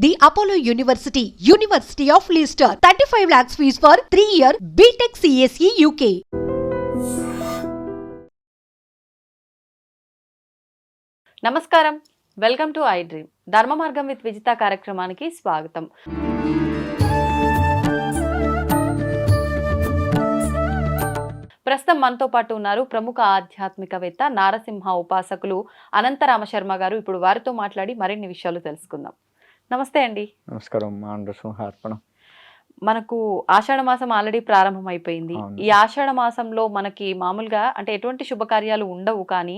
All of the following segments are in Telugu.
The Apollo University, University of Leicester. 35 lakhs fees for 3-year BTech CSE UK. నమస్కారం, వెల్కమ్ టు ఐ డ్రీమ్. ధర్మ మార్గం విత్ విజిత కార్యక్రమానికి స్వాగతం. ప్రస్తుతం మనతో పాటు ఉన్నారు ప్రముఖ ఆధ్యాత్మికవేత్త నారసింహ ఉపాసకులు అనంతరామ శర్మ గారు. ఇప్పుడు వారితో మాట్లాడి మరిన్ని విషయాలు తెలుసుకుందాం. నమస్తే అండి. నమస్కారం. నరసింహార్పణం. మనకు ఆషాఢ మాసం ఆల్రెడీ ప్రారంభం అయిపోయింది. ఈ ఆషాఢ మాసంలో మనకి మామూలుగా అంటే ఎటువంటి శుభకార్యాలు ఉండవు, కానీ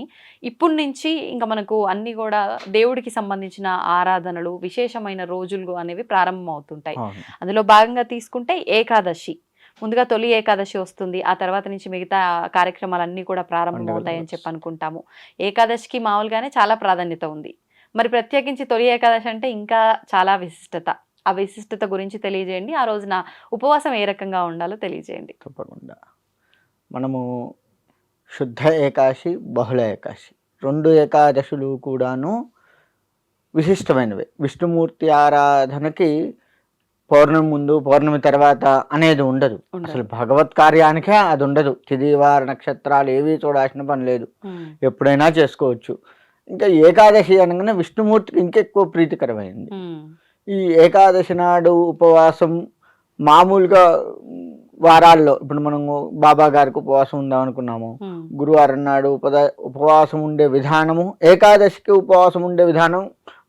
ఇప్పటి నుంచి ఇంకా మనకు అన్ని కూడా దేవుడికి సంబంధించిన ఆరాధనలు, విశేషమైన రోజులు అనేవి ప్రారంభం అవుతుంటాయి. అందులో భాగంగా తీసుకుంటే ఏకాదశి, ముందుగా తొలి ఏకాదశి వస్తుంది. ఆ తర్వాత నుంచి మిగతా కార్యక్రమాలన్నీ కూడా ప్రారంభం అవుతాయని చెప్పి అనుకుంటాము. ఏకాదశికి మామూలుగానే చాలా ప్రాధాన్యత ఉంది, మరి ప్రత్యేకించి తొలి ఏకాదశి అంటే ఇంకా చాలా విశిష్టత. ఆ విశిష్టత గురించి తెలియజేయండి. ఆ రోజున ఉపవాసం ఏ రకంగా ఉండాలో తెలియజేయండి. తప్పకుండా. మనము శుద్ధ ఏకాదశి, బహుళ ఏకాదశి, రెండు ఏకాదశులు కూడాను విశిష్టమైనవి. విష్ణుమూర్తి ఆరాధనకి పౌర్ణమి ముందు, పౌర్ణమి తర్వాత అనేది ఉండదు. అసలు భగవత్ కార్యానికే అది ఉండదు. తిథివార నక్షత్రాలు ఏవి చూడాల్సిన పని లేదు, ఎప్పుడైనా చేసుకోవచ్చు. ఇంకా ఏకాదశి అనగానే విష్ణుమూర్తికి ఇంకెక్కువ ప్రీతికరమైంది. ఈ ఏకాదశి నాడు ఉపవాసం మామూలుగా వారాల్లో ఇప్పుడు మనం బాబా గారికి ఉపవాసం ఉందాం అనుకున్నాము, గురువారం నాడు ఉపవాసం ఉండే విధానము, ఏకాదశికి ఉపవాసం ఉండే విధానం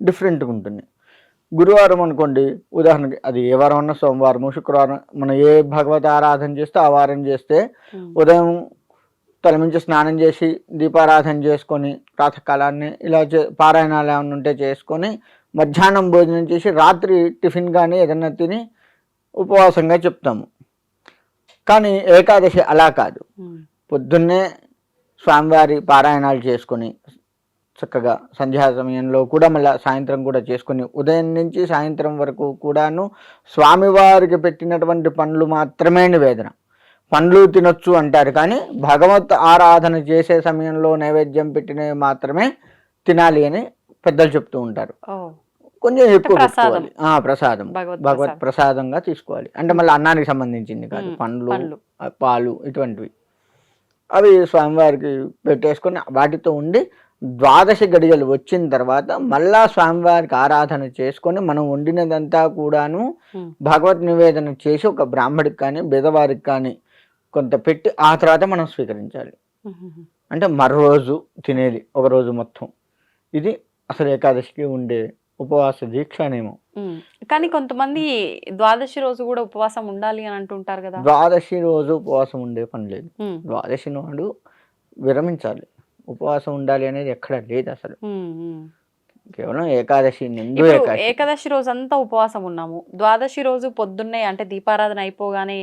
డిఫరెంట్గా ఉంటుంది. గురువారం అనుకోండి, ఉదాహరణకి అది ఏ వారం అన్నా, సోమవారము, శుక్రవారం, మనం ఏ భగవత్ ఆరాధన చేస్తే ఆ వారం చేస్తే ఉదయం తలమించి స్నానం చేసి దీపారాధన చేసుకొని ప్రాతకాలాన్ని ఇలా పారాయణాలు ఏమైనా ఉంటే చేసుకొని మధ్యాహ్నం భోజనం చేసి రాత్రి టిఫిన్ కానీ ఏదన్నా తిని ఉపవాసంగా చెప్తాము. కానీ ఏకాదశి అలా కాదు. పొద్దున్నే స్వామివారి పారాయణాలు చేసుకొని చక్కగా సంధ్యా సమయంలో కూడా మళ్ళీ సాయంత్రం కూడా చేసుకొని ఉదయం నుంచి సాయంత్రం వరకు కూడాను స్వామివారికి పెట్టినటువంటి పండ్లు మాత్రమే నివేదన. పండ్లు తినొచ్చు అంటారు, కానీ భగవత్ ఆరాధన చేసే సమయంలో నైవేద్యం పెట్టినవి మాత్రమే తినాలి అని పెద్దలు చెప్తూ ఉంటారు. కొంచెం ఎక్కువ పెట్టుకోవాలి. ప్రసాదం భగవత్ ప్రసాదంగా తీసుకోవాలి. అంటే మళ్ళీ అన్నానికి సంబంధించింది కాదు, పండ్లు, పాలు ఇటువంటివి అవి స్వామివారికి పెట్టేసుకొని వాటితో ఉండి ద్వాదశి గడియలు వచ్చిన తర్వాత మళ్ళా స్వామివారికి ఆరాధన చేసుకొని మనం వండినదంతా కూడాను భగవత్ నివేదన చేసి ఒక బ్రాహ్మడికి కానీ బెదవారికి కానీ కొంత పెట్టి ఆ తర్వాత మనం స్వీకరించాలి. అంటే మరో రోజు తినేది ఒక రోజు మొత్తం. ఇది అసలు ఏకాదశికి ఉండే ఉపవాస దీక్షనేమో. కానీ కొంతమంది ద్వాదశి రోజు కూడా ఉపవాసం ఉండాలి అని అంటుంటారు కదా. ద్వాదశి రోజు ఉపవాసం ఉండే పని లేదు. ద్వాదశి నాడు విరమించాలి. ఉపవాసం ఉండాలి అనేది ఎక్కడ లేదు అసలు. కేవలం ఏకాదశి నిండు ఏకాదశి రోజు అంతా ఉపవాసం ఉన్నాము, ద్వాదశి రోజు పొద్దున్నే అంటే దీపారాధన అయిపోగానే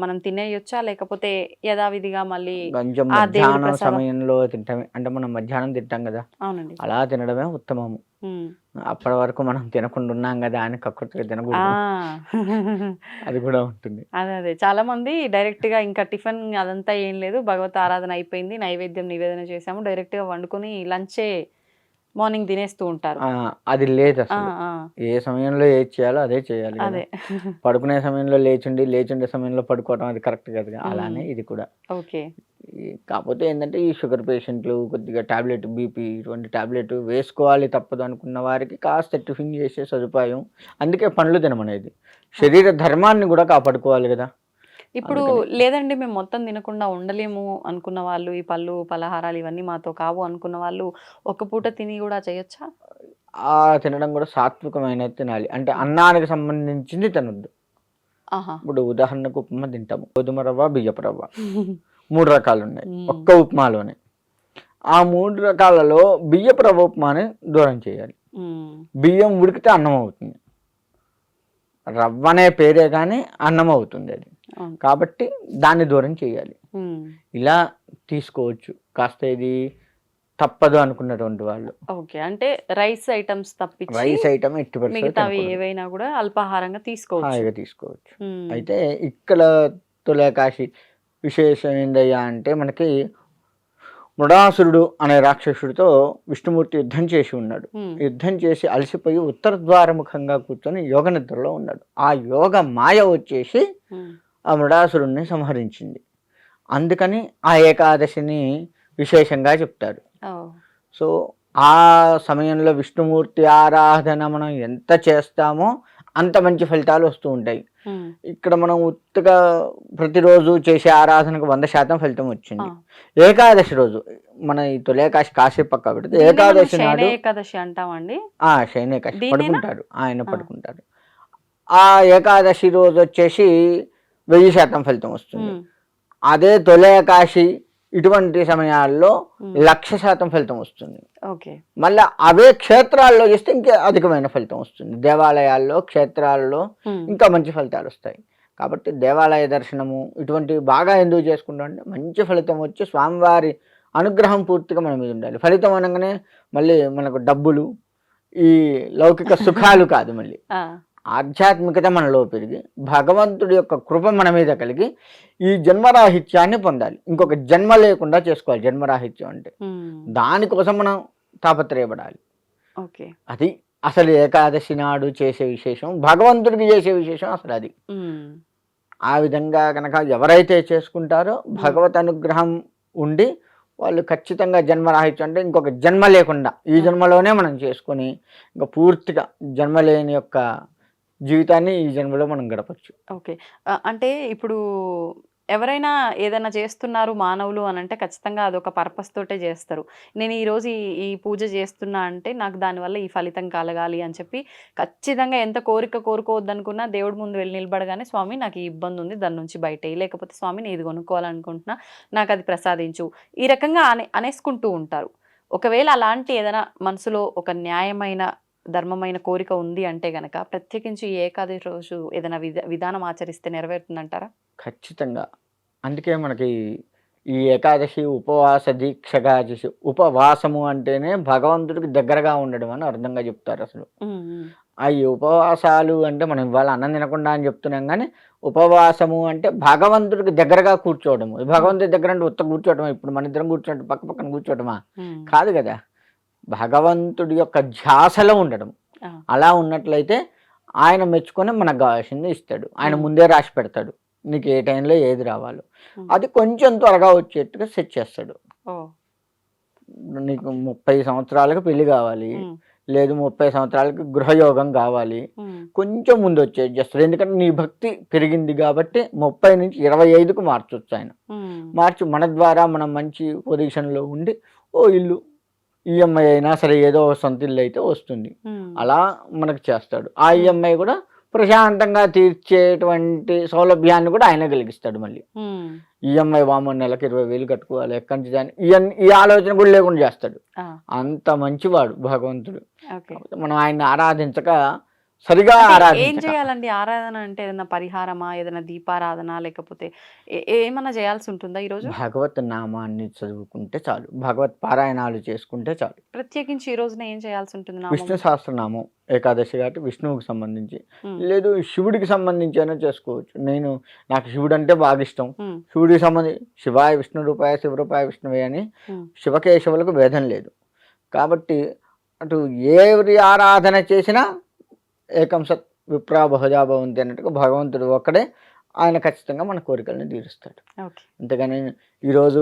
మనం తినేయొచ్చా, లేకపోతే యథావిధిగా మళ్ళీ కొంచెం మధ్యాహ్నం సమయంలో తింటామే? అంటే మనం మధ్యాహ్నం తింటాం కదా, అవునండి, అలా తినడమే ఉత్తమము. అప్పటి వరకు మనం తినకుండా ఉన్నాం కదా అని కక్కుర్తిగా తినకూడదు, అది కూడా ఉంటుంది. అదే చాలా మంది డైరెక్ట్ గా ఇంకా టిఫిన్ అదంతా ఏం లేదు, భగవత్ ఆరాధన అయిపోయింది, నైవేద్యం నివేదన చేసాము, డైరెక్ట్ గా వండుకొని లంచే మార్నింగ్ తినేస్తూ ఉంటారు. అది లేదు అసలు. ఏ సమయంలో ఏది చేయాలో అదే చేయాలి. అదే పడుకునే సమయంలో లేచుండే సమయంలో పడుకోవడం అది కరెక్ట్ కదా. అలానే ఇది కూడా. ఓకే. కాకపోతే ఏంటంటే ఈ షుగర్ పేషెంట్లు కొద్దిగా టాబ్లెట్, బీపీ ఇటువంటి టాబ్లెట్ వేసుకోవాలి తప్పదు అనుకున్న వారికి కాస్త టిఫిన్ చేసే సదుపాయం. అందుకే పండ్లు తినమనేది. శరీర ధర్మాన్ని కూడా కాపాడుకోవాలి కదా. ఇప్పుడు లేదండి మేము మొత్తం తినకుండా ఉండలేము అనుకున్న వాళ్ళు, ఈ పళ్ళు పలహారాలు ఇవన్నీ మాతో కావు అనుకున్న వాళ్ళు ఒక పూట తిని కూడా చేయొచ్చా? తినడం కూడా సాత్వికమైన తినాలి. అంటే అన్నానికి సంబంధించింది తినొద్దు. ఇప్పుడు ఉదాహరణకు ఉప్మా తింటాము, గోధుమ రవ్వ, బియ్యపు రవ్వ 3 రకాలు ఉన్నాయి ఒక్క ఉప్మాలోనే. ఆ 3 రకాలలో బియ్యపు రవ్వ ఉప్మాని దూరం చేయాలి. బియ్యం ఉడికితే అన్నం అవుతుంది, రవ్వ అనే పేరే కానీ అన్నం అవుతుంది అది. కాబట్టి దాన్ని దూరం చేయాలి. ఇలా తీసుకోవచ్చు కాస్త ఇది తప్పదు అనుకున్నటువంటి వాళ్ళు. ఓకే, అంటే రైస్ ఐటమ్స్ తప్పించి రైస్ ఐటమ్ మిగతావి ఏవైనా కూడా అల్పాహారంగా తీసుకోవచ్చు. అయితే ఇక్కడ తొలి ఏకాదశి విశేషం ఏందయ్యా అంటే మనకి మృడాసురుడు అనే రాక్షసుడితో విష్ణుమూర్తి యుద్ధం చేసి ఉన్నాడు. యుద్ధం చేసి అలసిపోయి ఉత్తర ద్వారముఖంగా కూర్చొని యోగ నిద్రలో ఉన్నాడు. ఆ యోగ మాయ వచ్చేసి ఆ మృడాసురుడిని సంహరించింది. అందుకని ఆ ఏకాదశిని విశేషంగా చెప్తారు. సో ఆ సమయంలో విష్ణుమూర్తి ఆరాధన మనం ఎంత చేస్తామో అంత మంచి ఫలితాలు వస్తూ ఉంటాయి. ఇక్కడ మనం ఉత్తగా ప్రతిరోజు చేసే ఆరాధనకు 100% ఫలితం వచ్చింది. ఏకాదశి రోజు మన ఈ తొలేకాశి కాసేపు పక్క పెడితే ఏకాదశి నాడు ఏకాదశి అంటామండి. శయనేకాశి పడుకుంటారు, ఆయన పడుకుంటారు. ఆ ఏకాదశి రోజు వచ్చేసి 1000% ఫలితం వస్తుంది. అదే తొలేకాశి ఇటువంటి సమయాల్లో 1,00,000% ఫలితం వస్తుంది. మళ్ళీ అవే క్షేత్రాల్లో చేస్తే ఇంకా అధికమైన ఫలితం వస్తుంది. దేవాలయాల్లో, క్షేత్రాల్లో ఇంకా మంచి ఫలితాలు వస్తాయి. కాబట్టి దేవాలయ దర్శనము ఇటువంటివి బాగా ఎందుకు చేసుకుంటామంటే మంచి ఫలితం వచ్చి స్వామివారి అనుగ్రహం పూర్తిగా మన మీద ఉండాలి. ఫలితం అనగానే మళ్ళీ మనకు డబ్బులు, ఈ లౌకిక సుఖాలు కాదు, మళ్ళీ ఆధ్యాత్మికత మనలో పెరిగి భగవంతుడి యొక్క కృప మన మీద కలిగి ఈ జన్మరాహిత్యాన్ని పొందాలి. ఇంకొక జన్మ లేకుండా చేసుకోవాలి. జన్మరాహిత్యం అంటే దానికోసం మనం తాపత్రయపడాలి. అది అసలు ఏకాదశి నాడు చేసే విశేషం, భగవంతుడికి చేసే విశేషం అసలు అది. ఆ విధంగా కనుక ఎవరైతే చేసుకుంటారో భగవత్ అనుగ్రహం ఉండి వాళ్ళు ఖచ్చితంగా జన్మరాహిత్యం అంటే ఇంకొక జన్మ లేకుండా ఈ జన్మలోనే మనం చేసుకొని ఇంకా పూర్తిగా జన్మ లేని యొక్క జీవితాన్ని ఈ జన్మలో మనం గడపచ్చు. అంటే ఇప్పుడు ఎవరైనా ఏదైనా చేస్తున్నారు మానవులు అని అంటే ఖచ్చితంగా అదొక పర్పస్ తోటే చేస్తారు. నేను ఈరోజు ఈ పూజ చేస్తున్నా అంటే నాకు దానివల్ల ఈ ఫలితం కలగాలి అని చెప్పి ఖచ్చితంగా ఎంత కోరుకోవద్దు అనుకున్నా దేవుడి ముందు వెళ్ళి నిలబడగానే స్వామి నాకు ఈ ఇబ్బంది ఉంది, దాని నుంచి బయట, లేకపోతే స్వామి నేను ఇది కొనుక్కోవాలనుకుంటున్నా, నాకు అది ప్రసాదించు, ఈ రకంగా అనేసుకుంటూ ఉంటారు. ఒకవేళ అలాంటి ఏదైనా మనసులో ఒక న్యాయమైన ధర్మమైన కోరిక ఉంది అంటే గనక ప్రత్యేకించి ఏకాదశి రోజు ఏదైనా విధానం ఆచరిస్తే నెరవేరుతుందంటారా? ఖచ్చితంగా. అందుకే మనకి ఈ ఏకాదశి ఉపవాస దీక్షగా చేసి, ఉపవాసము అంటేనే భగవంతుడికి దగ్గరగా ఉండడం అని అర్థంగా చెప్తారు. అసలు ఈ ఉపవాసాలు అంటే మనం ఇవాళ అన్నం తినకుండా అని చెప్తున్నాం, కానీ ఉపవాసము అంటే భగవంతుడికి దగ్గరగా కూర్చోవడము. భగవంతుడి దగ్గర అంటే ఉత్త కూర్చోవటమా? ఇప్పుడు మన ఇద్దరం కూర్చోవడం పక్క పక్కన కూర్చోవటమా? కాదు కదా. భగవంతుడి యొక్క ధ్యాసలో ఉండడం. అలా ఉన్నట్లయితే ఆయన మెచ్చుకొని మనకు కావాల్సింది ఇస్తాడు. ఆయన ముందే రాసి పెడతాడు నీకు ఏ టైంలో ఏది రావాలో. అది కొంచెం త్వరగా వచ్చేట్టుగా సెట్ చేస్తాడు. నీకు 30 సంవత్సరాలకు పెళ్లి కావాలి, లేదు 30 సంవత్సరాలకి గృహయోగం కావాలి, కొంచెం ముందు వచ్చేది చేస్తాడు. ఎందుకంటే నీ భక్తి పెరిగింది కాబట్టి 30 నుంచి 25కు మార్చొచ్చు ఆయన. మార్చి మన ద్వారా మనం మంచి పొజిషన్లో ఉండి ఓ ఇల్లు ఈఎంఐ అయినా సరే ఏదో సొంత ఇల్లు అయితే వస్తుంది. అలా మనకు చేస్తాడు. ఆ ఈఎంఐ కూడా ప్రశాంతంగా తీర్చేటువంటి సౌలభ్యాన్ని కూడా ఆయన కలిగిస్తాడు. మళ్ళీ ఈఎంఐ వామో నెలకు 20,000 కట్టుకోవాలి, ఎక్కడి నుంచి దాన్ని ఈ ఆలోచన కూడా లేకుండా చేస్తాడు. అంత మంచివాడు భగవంతుడు. మనం ఆయన్ని ఆరాధించక సరిగా ఏం చేయాలండి? ఆరాధన అంటే ఏదైనా పరిహారమా, ఏదైనా దీపారాధన, లేకపోతే ఏమన్నా చేయాల్సి ఉంటుందా ఈరోజు? భగవత్ నామాన్ని చదువుకుంటే చాలు, భగవత్ పారాయణాలు చేసుకుంటే చాలు. ప్రత్యేకించి ఈ రోజున ఏం చేయాల్సి ఉంటుంది? విష్ణు సహస్రనామం ఏకాదశి కాబట్టి విష్ణువుకి సంబంధించి, లేదు శివుడికి సంబంధించి అయినా చేసుకోవచ్చు. నాకు శివుడు అంటే బాగా ఇష్టం. శివుడికి సంబంధించి శివాయ విష్ణు రూపాయ శివరూపాయ విష్ణువే అని శివకేశవులకు భేదం లేదు. కాబట్టి అటు ఎవరి ఆరాధన చేసినా ఏకం సత్ విప్రా బహుజా భవంతి అన్నట్టుగా భగవంతుడు ఒక్కడే, ఆయన ఖచ్చితంగా మన కోరికలను తీరుస్తాడు. అంతేగాని ఈరోజు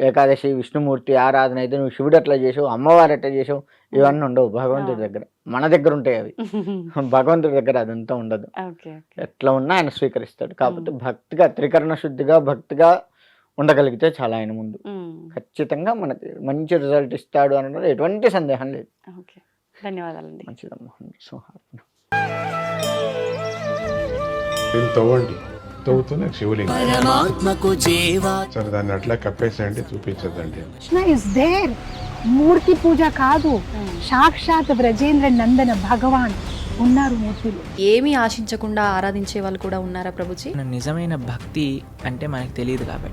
ఏకాదశి విష్ణుమూర్తి ఆరాధన అయితే నువ్వు శివుడు ఎట్లా చేసావు, అమ్మవారు ఎట్లా చేసావు, ఇవన్నీ ఉండవు భగవంతుడి దగ్గర. మన దగ్గర ఉంటాయి అవి, భగవంతుడి దగ్గర అదంతా ఉండదు. ఎట్లా ఉన్నా ఆయన స్వీకరిస్తాడు. కాబట్టి భక్తిగా, త్రికరణ శుద్ధిగా భక్తిగా ఉండగలిగితే చాలా ఆయన ముందు ఖచ్చితంగా మనకి మంచి రిజల్ట్ ఇస్తాడు అనడంలో ఎటువంటి సందేహం లేదు. ధన్యవాదాలండి. మంచిదమ్మా. సింహార్పణ. తవ్వండి, తవ్వుతూనే శివలింగం సరే దాన్ని అట్లా కప్పేసేయండి, చూపించదండి. మూర్తి పూజ కాదు, సాక్షాత్ బ్రజేంద్ర నందన భగవాన్ ఉన్నారు మూర్తులు. ఏమీ ఆశించకుండా ఆరాధించే వాళ్ళు కూడా ఉన్నారా ప్రభుజీ? నిజమైన భక్తి అంటే మనకు తెలియదు కాబట్టి